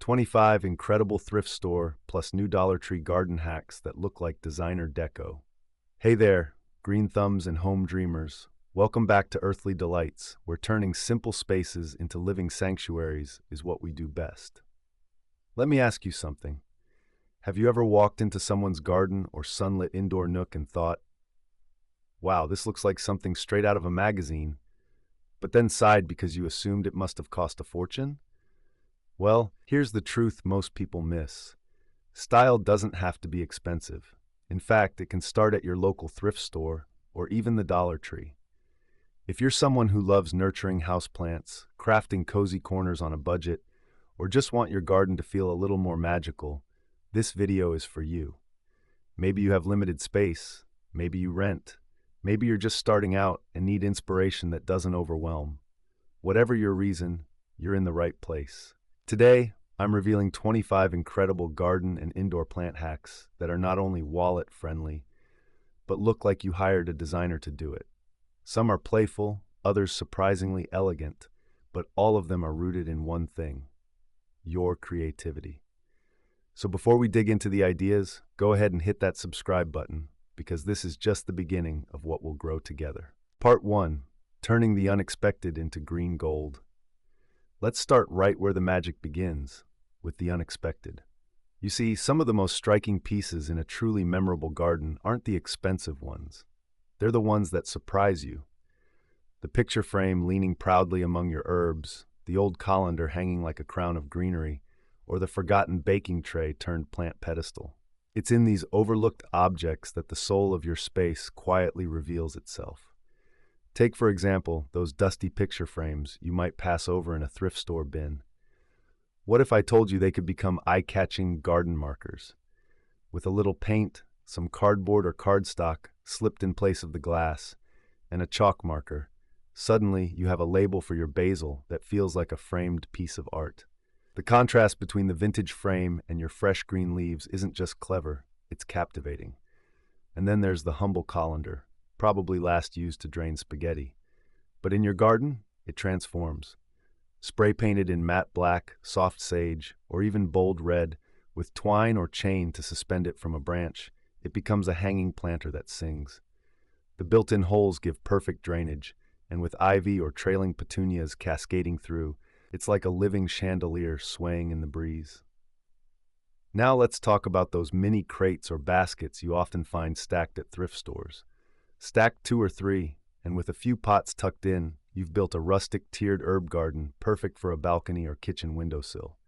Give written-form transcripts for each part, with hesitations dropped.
25 incredible thrift store plus new Dollar Tree garden hacks that look like designer deco. Hey there, green thumbs and home dreamers. Welcome back to Earthly Delights, where turning simple spaces into living sanctuaries is what we do best. Let me ask you something. Have you ever walked into someone's garden or sunlit indoor nook and thought, wow, this looks like something straight out of a magazine, but then sighed because you assumed it must have cost a fortune? Well, here's the truth most people miss. Style doesn't have to be expensive. In fact, it can start at your local thrift store or even the Dollar Tree. If you're someone who loves nurturing houseplants, crafting cozy corners on a budget, or just want your garden to feel a little more magical, this video is for you. Maybe you have limited space, maybe you rent, maybe you're just starting out and need inspiration that doesn't overwhelm. Whatever your reason, you're in the right place. Today, I'm revealing 25 incredible garden and indoor plant hacks that are not only wallet-friendly, but look like you hired a designer to do it. Some are playful, others surprisingly elegant, but all of them are rooted in one thing: your creativity. So before we dig into the ideas, go ahead and hit that subscribe button, because this is just the beginning of what will grow together. Part 1. Turning the unexpected into green gold. Let's start right where the magic begins, with the unexpected. You see, some of the most striking pieces in a truly memorable garden aren't the expensive ones. They're the ones that surprise you. The picture frame leaning proudly among your herbs, the old colander hanging like a crown of greenery, or the forgotten baking tray turned plant pedestal. It's in these overlooked objects that the soul of your space quietly reveals itself. Take, for example, those dusty picture frames you might pass over in a thrift store bin. What if I told you they could become eye-catching garden markers? With a little paint, some cardboard or cardstock slipped in place of the glass, and a chalk marker, suddenly you have a label for your basil that feels like a framed piece of art. The contrast between the vintage frame and your fresh green leaves isn't just clever, it's captivating. And then there's the humble colander, probably last used to drain spaghetti. But in your garden, it transforms. Spray painted in matte black, soft sage, or even bold red, with twine or chain to suspend it from a branch, it becomes a hanging planter that sings. The built-in holes give perfect drainage, and with ivy or trailing petunias cascading through, it's like a living chandelier swaying in the breeze. Now let's talk about those mini crates or baskets you often find stacked at thrift stores. Stacked 2 or 3, and with a few pots tucked in, you've built a rustic tiered herb garden perfect for a balcony or kitchen windowsill.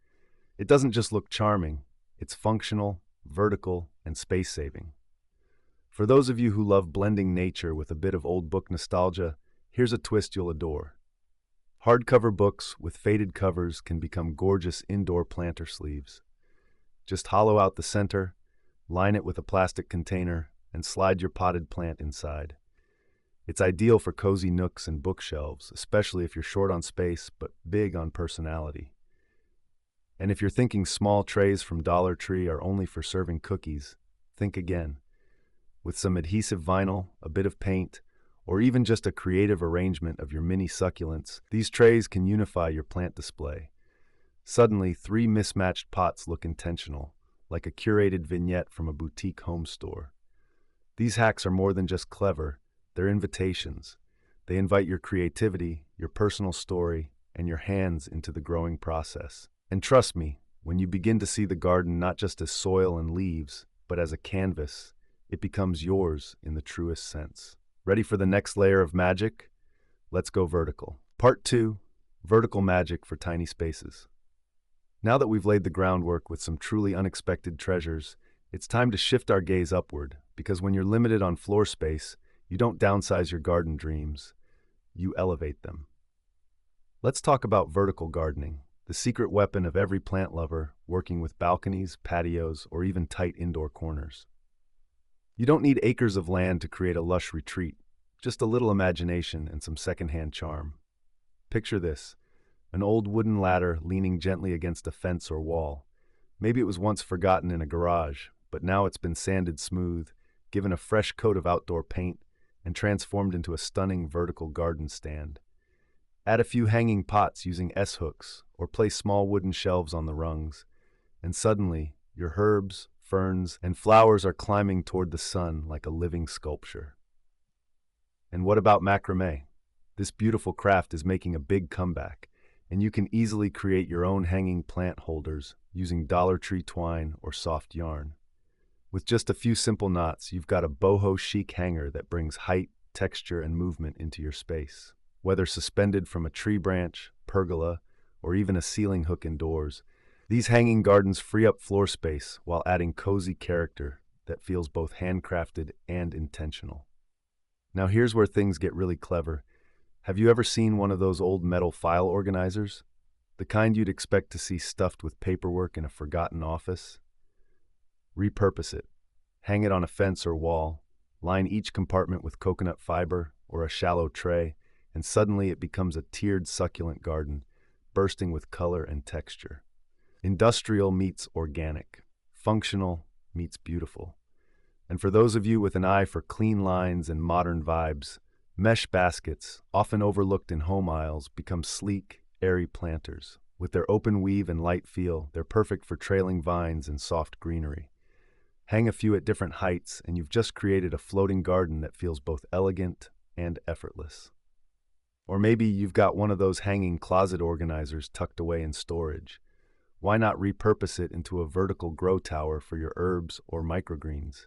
It doesn't just look charming, it's functional, vertical, and space-saving. For those of you who love blending nature with a bit of old book nostalgia, here's a twist you'll adore. Hardcover books with faded covers can become gorgeous indoor planter sleeves. Just hollow out the center, line it with a plastic container, and slide your potted plant inside. It's ideal for cozy nooks and bookshelves, especially if you're short on space but big on personality. And if you're thinking small trays from Dollar Tree are only for serving cookies, think again. With some adhesive vinyl, a bit of paint, or even just a creative arrangement of your mini succulents, these trays can unify your plant display. Suddenly, 3 mismatched pots look intentional, like a curated vignette from a boutique home store. These hacks are more than just clever, they're invitations. They invite your creativity, your personal story, and your hands into the growing process. And trust me, when you begin to see the garden not just as soil and leaves, but as a canvas, it becomes yours in the truest sense. Ready for the next layer of magic? Let's go vertical. Part 2, Vertical Magic for Tiny Spaces. Now that we've laid the groundwork with some truly unexpected treasures, it's time to shift our gaze upward, because when you're limited on floor space, you don't downsize your garden dreams, you elevate them. Let's talk about vertical gardening, the secret weapon of every plant lover working with balconies, patios, or even tight indoor corners. You don't need acres of land to create a lush retreat, just a little imagination and some secondhand charm. Picture this, an old wooden ladder leaning gently against a fence or wall. Maybe it was once forgotten in a garage, but now it's been sanded smooth, given a fresh coat of outdoor paint, and transformed into a stunning vertical garden stand. Add a few hanging pots using S-hooks or place small wooden shelves on the rungs, and suddenly your herbs, ferns, and flowers are climbing toward the sun like a living sculpture. And what about macrame? This beautiful craft is making a big comeback, and you can easily create your own hanging plant holders using Dollar Tree twine or soft yarn. With just a few simple knots, you've got a boho chic hanger that brings height, texture, and movement into your space. Whether suspended from a tree branch, pergola, or even a ceiling hook indoors, these hanging gardens free up floor space while adding cozy character that feels both handcrafted and intentional. Now here's where things get really clever. Have you ever seen one of those old metal file organizers? The kind you'd expect to see stuffed with paperwork in a forgotten office? Repurpose it. Hang it on a fence or wall, line each compartment with coconut fiber or a shallow tray, and suddenly it becomes a tiered succulent garden, bursting with color and texture. Industrial meets organic. Functional meets beautiful. And for those of you with an eye for clean lines and modern vibes, mesh baskets, often overlooked in home aisles, become sleek, airy planters. With their open weave and light feel, they're perfect for trailing vines and soft greenery. Hang a few at different heights, and you've just created a floating garden that feels both elegant and effortless. Or maybe you've got one of those hanging closet organizers tucked away in storage. Why not repurpose it into a vertical grow tower for your herbs or microgreens?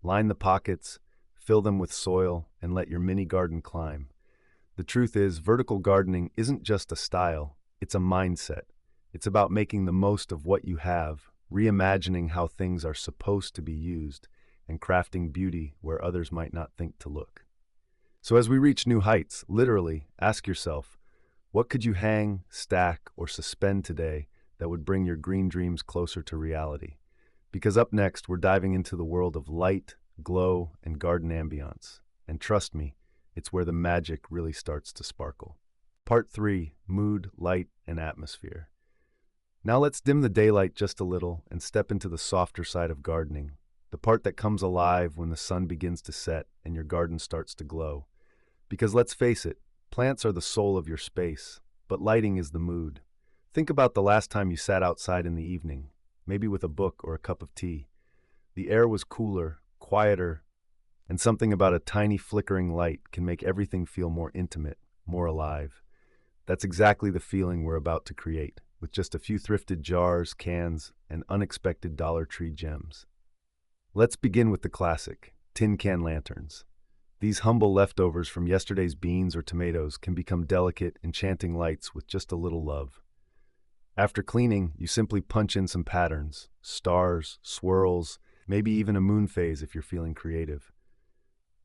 Line the pockets, fill them with soil, and let your mini garden climb. The truth is, vertical gardening isn't just a style, it's a mindset. It's about making the most of what you have, reimagining how things are supposed to be used, and crafting beauty where others might not think to look. So as we reach new heights, literally, ask yourself, what could you hang, stack, or suspend today that would bring your green dreams closer to reality? Because up next, we're diving into the world of light, glow, and garden ambiance. And trust me, it's where the magic really starts to sparkle. Part 3, Mood, Light, and Atmosphere. Now let's dim the daylight just a little and step into the softer side of gardening, the part that comes alive when the sun begins to set and your garden starts to glow. Because let's face it, plants are the soul of your space, but lighting is the mood. Think about the last time you sat outside in the evening, maybe with a book or a cup of tea. The air was cooler, quieter, and something about a tiny flickering light can make everything feel more intimate, more alive. That's exactly the feeling we're about to create, with just a few thrifted jars, cans, and unexpected Dollar Tree gems. Let's begin with the classic, tin can lanterns. These humble leftovers from yesterday's beans or tomatoes can become delicate, enchanting lights with just a little love. After cleaning, you simply punch in some patterns, stars, swirls, maybe even a moon phase if you're feeling creative.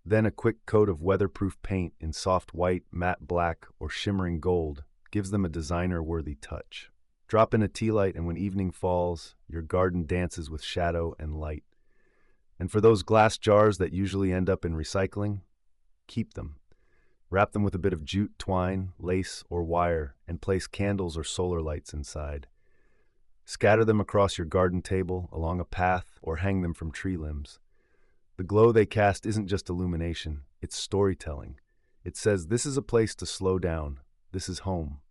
Then a quick coat of weatherproof paint in soft white, matte black, or shimmering gold gives them a designer-worthy touch. Drop in a tea light, and when evening falls, your garden dances with shadow and light. And for those glass jars that usually end up in recycling, keep them. Wrap them with a bit of jute twine, lace, or wire, and place candles or solar lights inside. Scatter them across your garden table, along a path, or hang them from tree limbs. The glow they cast isn't just illumination, it's storytelling. It says, this is a place to slow down. This is home.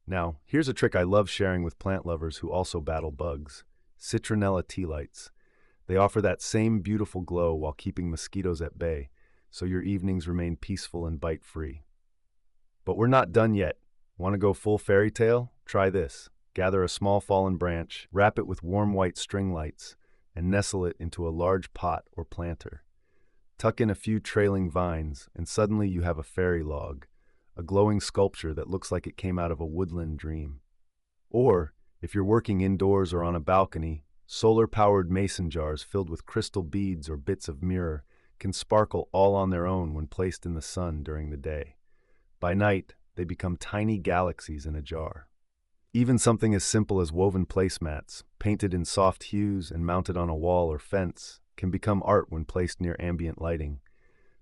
Now, here's a trick I love sharing with plant lovers who also battle bugs. Citronella tea lights. They offer that same beautiful glow while keeping mosquitoes at bay, so your evenings remain peaceful and bite-free. But we're not done yet. Want to go full fairy tale? Try this. Gather a small fallen branch, wrap it with warm white string lights, and nestle it into a large pot or planter. Tuck in a few trailing vines, and suddenly you have a fairy log, a glowing sculpture that looks like it came out of a woodland dream. Or, if you're working indoors or on a balcony, solar-powered mason jars filled with crystal beads or bits of mirror can sparkle all on their own when placed in the sun during the day. By night, they become tiny galaxies in a jar. Even something as simple as woven placemats, painted in soft hues and mounted on a wall or fence, can become art when placed near ambient lighting.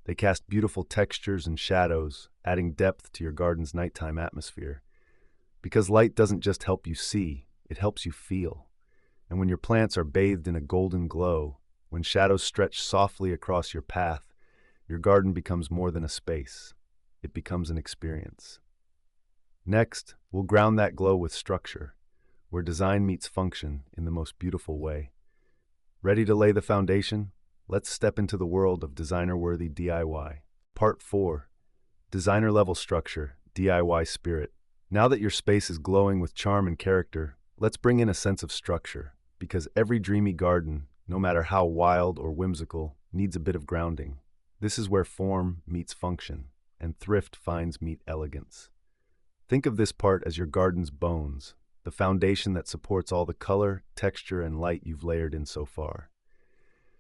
They cast beautiful textures and shadows, adding depth to your garden's nighttime atmosphere. Because light doesn't just help you see, it helps you feel. And when your plants are bathed in a golden glow, when shadows stretch softly across your path, your garden becomes more than a space. It becomes an experience. Next, we'll ground that glow with structure, where design meets function in the most beautiful way. Ready to lay the foundation? Let's step into the world of designer-worthy DIY. Part 4. Designer-level structure, DIY spirit. Now that your space is glowing with charm and character, let's bring in a sense of structure, because every dreamy garden, no matter how wild or whimsical, needs a bit of grounding. This is where form meets function, and thrift finds meet elegance. Think of this part as your garden's bones, the foundation that supports all the color, texture, and light you've layered in so far.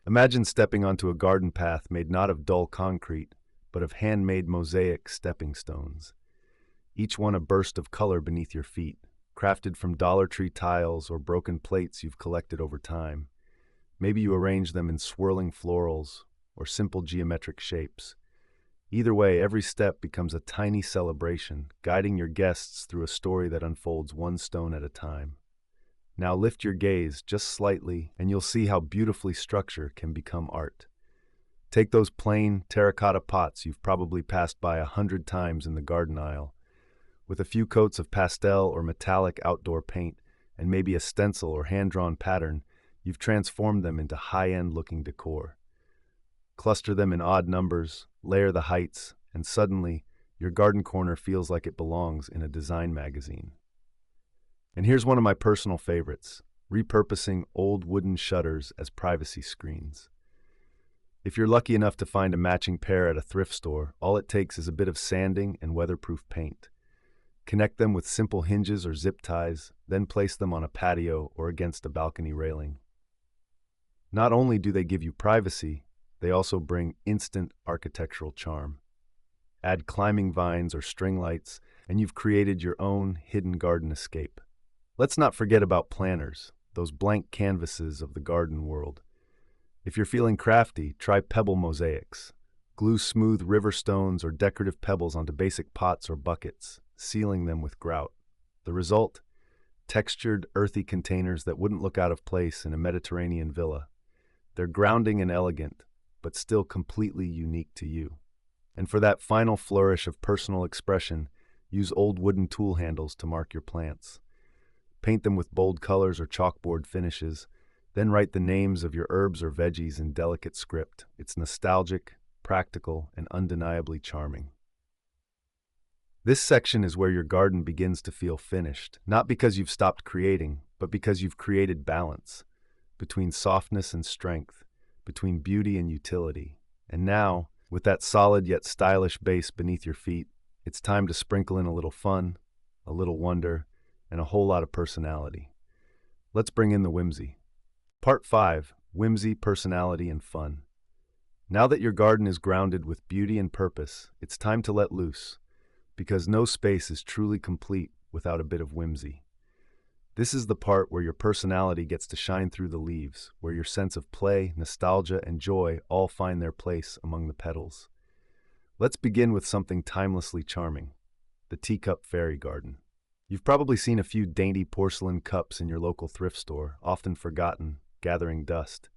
Imagine stepping onto a garden path made not of dull concrete, but of handmade mosaic stepping stones. Each one a burst of color beneath your feet, crafted from Dollar Tree tiles or broken plates you've collected over time. Maybe you arrange them in swirling florals or simple geometric shapes. Either way, every step becomes a tiny celebration, guiding your guests through a story that unfolds one stone at a time. Now lift your gaze just slightly, and you'll see how beautifully structure can become art. Take those plain terracotta pots you've probably passed by 100 times in the garden aisle. With a few coats of pastel or metallic outdoor paint, and maybe a stencil or hand-drawn pattern, you've transformed them into high-end looking decor. Cluster them in odd numbers, layer the heights, and suddenly, your garden corner feels like it belongs in a design magazine. And here's one of my personal favorites, repurposing old wooden shutters as privacy screens. If you're lucky enough to find a matching pair at a thrift store, all it takes is a bit of sanding and weatherproof paint. Connect them with simple hinges or zip ties, then place them on a patio or against a balcony railing. Not only do they give you privacy, they also bring instant architectural charm. Add climbing vines or string lights, and you've created your own hidden garden escape. Let's not forget about planters, those blank canvases of the garden world. If you're feeling crafty, try pebble mosaics. Glue smooth river stones or decorative pebbles onto basic pots or buckets, sealing them with grout. The result? Textured, earthy containers that wouldn't look out of place in a Mediterranean villa. They're grounding and elegant, but still completely unique to you. And for that final flourish of personal expression, use old wooden tool handles to mark your plants. Paint them with bold colors or chalkboard finishes, then write the names of your herbs or veggies in delicate script. It's nostalgic, practical, and undeniably charming. This section is where your garden begins to feel finished, not because you've stopped creating, but because you've created balance between softness and strength, between beauty and utility. And now, with that solid yet stylish base beneath your feet, it's time to sprinkle in a little fun, a little wonder, and a whole lot of personality. Let's bring in the whimsy. Part 5. Whimsy, Personality, and Fun. Now that your garden is grounded with beauty and purpose, it's time to let loose, because no space is truly complete without a bit of whimsy. This is the part where your personality gets to shine through the leaves, where your sense of play, nostalgia, and joy all find their place among the petals. Let's begin with something timelessly charming, the teacup fairy garden. You've probably seen a few dainty porcelain cups in your local thrift store, often forgotten, gathering dust.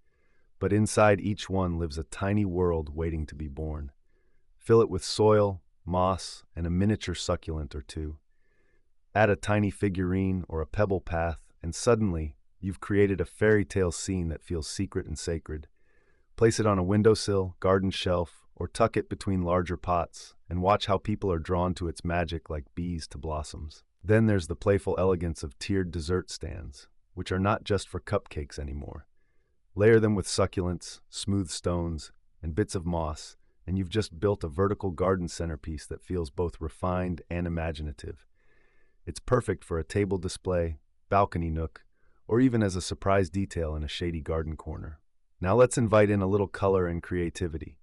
But inside each one lives a tiny world waiting to be born. Fill it with soil, moss, and a miniature succulent or two. Add a tiny figurine or a pebble path, and suddenly, you've created a fairy tale scene that feels secret and sacred. Place it on a windowsill, garden shelf, or tuck it between larger pots, and watch how people are drawn to its magic like bees to blossoms. Then there's the playful elegance of tiered dessert stands, which are not just for cupcakes anymore. Layer them with succulents, smooth stones, and bits of moss, and you've just built a vertical garden centerpiece that feels both refined and imaginative. It's perfect for a table display, balcony nook, or even as a surprise detail in a shady garden corner. Now let's invite in a little color and creativity.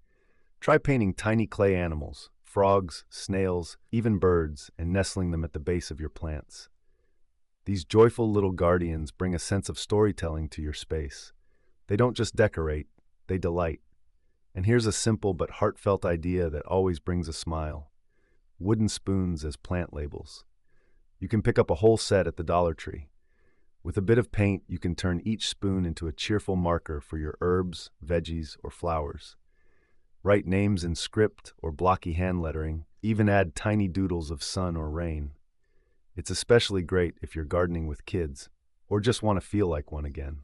Try painting tiny clay animals, frogs, snails, even birds, and nestling them at the base of your plants. These joyful little guardians bring a sense of storytelling to your space. They don't just decorate, they delight. And here's a simple but heartfelt idea that always brings a smile. Wooden spoons as plant labels. You can pick up a whole set at the Dollar Tree. With a bit of paint, you can turn each spoon into a cheerful marker for your herbs, veggies, or flowers. Write names in script or blocky hand lettering, even add tiny doodles of sun or rain. It's especially great if you're gardening with kids or just want to feel like one again.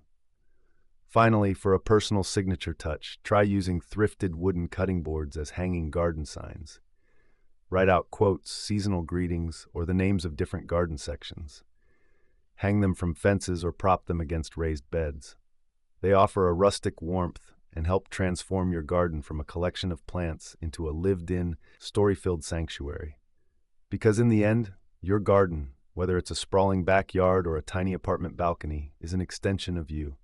Finally, for a personal signature touch, try using thrifted wooden cutting boards as hanging garden signs. Write out quotes, seasonal greetings, or the names of different garden sections. Hang them from fences or prop them against raised beds. They offer a rustic warmth and help transform your garden from a collection of plants into a lived-in, story-filled sanctuary. Because in the end, your garden, whether it's a sprawling backyard or a tiny apartment balcony, is an extension of you.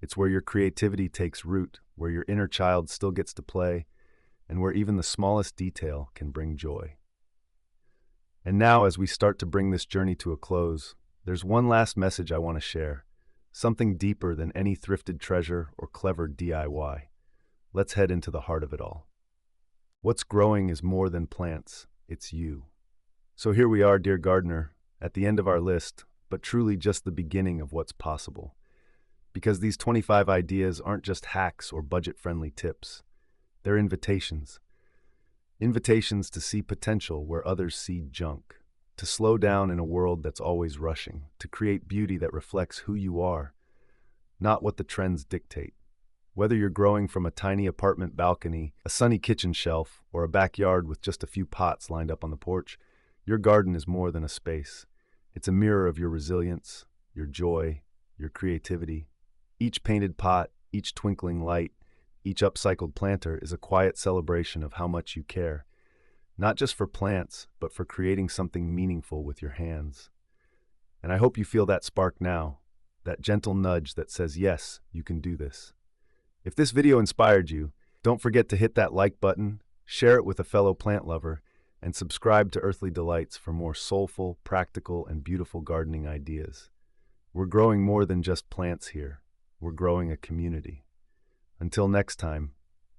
It's where your creativity takes root, where your inner child still gets to play, and where even the smallest detail can bring joy. And now, as we start to bring this journey to a close, there's one last message I want to share, something deeper than any thrifted treasure or clever DIY. Let's head into the heart of it all. What's growing is more than plants, it's you. So here we are, dear gardener, at the end of our list, but truly just the beginning of what's possible. Because these 25 ideas aren't just hacks or budget-friendly tips. They're invitations. Invitations to see potential where others see junk, to slow down in a world that's always rushing, to create beauty that reflects who you are, not what the trends dictate. Whether you're growing from a tiny apartment balcony, a sunny kitchen shelf, or a backyard with just a few pots lined up on the porch, your garden is more than a space. It's a mirror of your resilience, your joy, your creativity. Each painted pot, each twinkling light, each upcycled planter is a quiet celebration of how much you care, not just for plants, but for creating something meaningful with your hands. And I hope you feel that spark now, that gentle nudge that says, yes, you can do this. If this video inspired you, don't forget to hit that like button, share it with a fellow plant lover, and subscribe to Earthly Delights for more soulful, practical, and beautiful gardening ideas. We're growing more than just plants here. We're growing a community. Until next time,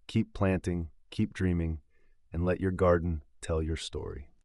keep planting, keep dreaming, and let your garden tell your story.